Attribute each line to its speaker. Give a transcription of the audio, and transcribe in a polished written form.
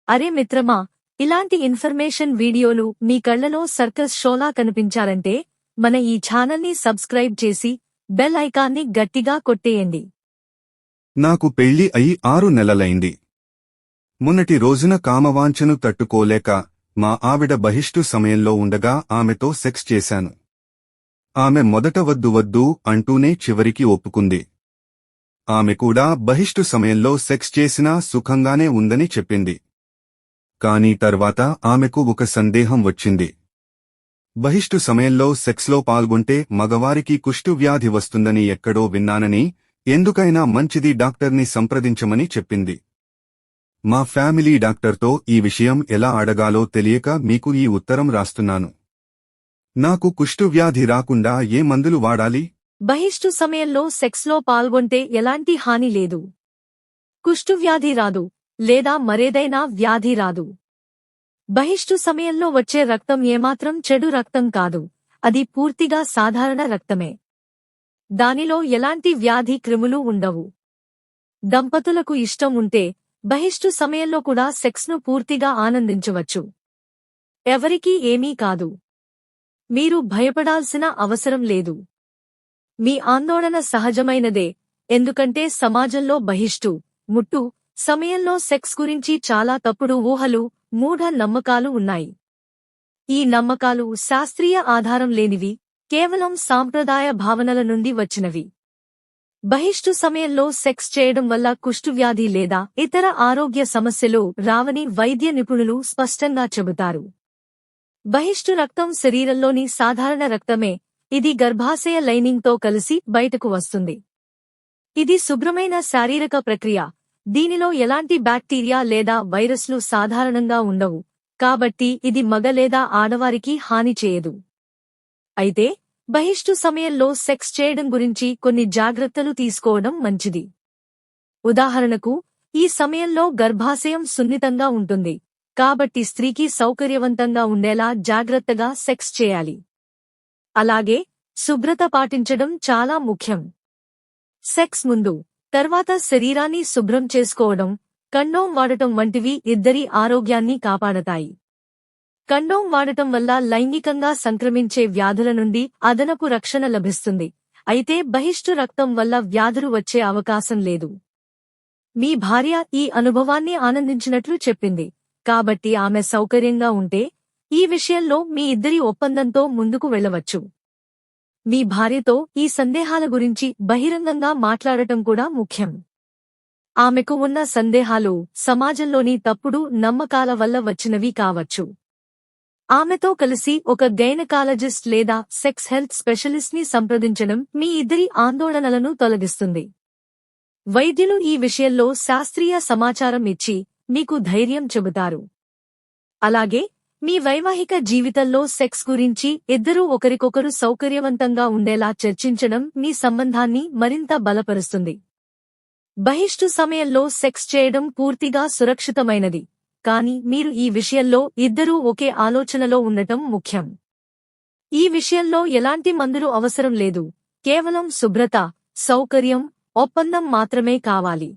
Speaker 1: అరే మిత్రమా, ఇలాంటి ఇన్ఫర్మేషన్ వీడియోలు మీ కళ్లలో సర్కస్ షోలా కనిపించాలంటే మన ఈ ఛానల్ని సబ్స్క్రైబ్ చేసి బెల్ ఐకాన్ని గట్టిగా కొట్టేయండి.
Speaker 2: నాకు పెళ్లి అయి 6 నెలలైంది. మొన్నటి రోజున కామవాంఛను తట్టుకోలేక మా ఆవిడ బహిష్టు సమయంలో ఉండగా ఆమెతో సెక్స్ చేశాను. ఆమె మొదట వద్దు వద్దు అంటూనే చివరికి ఒప్పుకుంది. ఆమె కూడా బహిష్టు సమయంలో సెక్స్ చేసినా సుఖంగానే ఉందని చెప్పింది. కానీ తర్వాత ఆమెకు ఒక సందేహం వచ్చింది. బహిష్టు సమయంలో సెక్స్లో పాల్గొంటే మగవారికి కుష్టు వ్యాధి వస్తుందని ఎక్కడో విన్నానని, ఎందుకైనా మంచిది డాక్టర్ని సంప్రదించమని చెప్పింది. మా ఫ్యామిలీ డాక్టర్తో ఈ విషయం ఎలా అడగాలో తెలియక మీకు ఈ ఉత్తరం రాస్తున్నాను. నాకు కుష్టు వ్యాధి రాకుండా ఏ మందులు వాడాలి?
Speaker 1: బహిష్టు సమయంలో సెక్స్లో పాల్గొంటే ఎలాంటి హాని లేదు. కుష్టువ్యాధి రాదు, లేదా మరేదైనా వ్యాధి రాదు. బహిష్టు సమయంలో వచ్చే రక్తం ఏమాత్రం చెడు రక్తం కాదు, అది పూర్తిగా సాధారణ రక్తమే. దానిలో ఎలాంటి వ్యాధి క్రిములు ఉండవు. దంపతులకు ఇష్టం ఉంటే బహిష్టు సమయంలో కూడా సెక్స్ను పూర్తిగా ఆనందించవచ్చు. ఎవరికీ ఏమీ కాదు. మీరు భయపడాల్సిన అవసరం లేదు. మీ ఆందోళన సహజమైనదే, ఎందుకంటే సమాజంలో బహిష్టు, ముట్టు సమయంలో సెక్స్ గురించి చాలా తప్పుడు ఊహలు, మూఢ నమ్మకాలు ఉన్నాయి. ఈ నమ్మకాలు శాస్త్రీయ ఆధారం లేనివి, కేవలం సాంప్రదాయ భావనల నుండి వచ్చినవి. బహిష్టు సమయంలో సెక్స్ చేయడం వల్ల కుష్టువ్యాధి లేదా ఇతర ఆరోగ్య సమస్యలు రావని వైద్య నిపుణులు స్పష్టంగా చెబుతారు. బహిష్టు రక్తం శరీరంలోని సాధారణ రక్తమే, ఇది గర్భాశయ లైనింగ్తో కలిసి బయటకు వస్తుంది. ఇది శుభ్రమైన శారీరక ప్రక్రియ. దీనిలో ఎలాంటి బ్యాక్టీరియా లేదా వైరస్లు సాధారణంగా ఉండవు, కాబట్టి ఇది మగ లేదా ఆడవారికి హాని చేయదు. అయితే బహిష్టు సమయంలో సెక్స్ చేయడం గురించి కొన్ని జాగ్రత్తలు తీసుకోవడం మంచిది. ఉదాహరణకు, ఈ సమయంలో గర్భాశయం సున్నితంగా ఉంటుంది, కాబట్టి స్త్రీకి సౌకర్యవంతంగా ఉండేలా జాగ్రత్తగా సెక్స్ చేయాలి. అలాగే శుభ్రత పాటించడం చాలా ముఖ్యం. సెక్స్ ముందు, తర్వాత శరీరాన్ని శుభ్రం చేసుకోవడం, కండోమ్ వాడటం వంటివి ఇద్దరి ఆరోగ్యాన్ని కాపాడతాయి. కండోమ్ వాడటం వల్ల లైంగికంగా సంక్రమించే వ్యాధుల నుండి అదనపు రక్షణ లభిస్తుంది, అయితే బహిష్టు రక్తం వల్ల వ్యాధులు వచ్చే అవకాశం లేదు. మీ భార్య ఈ అనుభవాన్ని ఆనందించినట్లు చెప్పింది, కాబట్టి ఆమె సౌకర్యంగా ఉంటే ఈ విషయంలో మీ ఇద్దరి ఒప్పందంతో ముందుకు వెళ్ళవచ్చు. మీ భార్యతో ఈ సందేహాల గురించి బహిరంగంగా మాట్లాడటం కూడా ముఖ్యం. ఆమెకు ఉన్న సందేహాలు సమాజంలోని తప్పుడు నమ్మకాల వల్ల వచ్చినవి కావచ్చు. ఆమెతో కలిసి ఒక గైనకాలజిస్ట్ లేదా సెక్స్ హెల్త్ స్పెషలిస్ట్ ని సంప్రదించడం మీ ఇద్దరి ఆందోళనలను తొలగిస్తుంది. వైద్యులు ఈ విషయంలో శాస్త్రీయ సమాచారం ఇచ్చి మీకు ధైర్యం చెబుతారు. అలాగే మీ వైవాహిక జీవితంలో సెక్స్ గురించి ఇద్దరూ ఒకరికొకరు సౌకర్యవంతంగా ఉండేలా చర్చించడం మీ సంబంధాన్ని మరింత బలపరుస్తుంది. బహిష్టు సమయంలో సెక్స్ చేయడం పూర్తిగా సురక్షితమైనది, కానీ మీరు ఈ విషయంలో ఇద్దరూ ఒకే ఆలోచనలో ఉండటం ముఖ్యం. ఈ విషయంలో ఎలాంటి మందులు అవసరం లేదు, కేవలం శుభ్రత, సౌకర్యం, ఒప్పందం మాత్రమే కావాలి.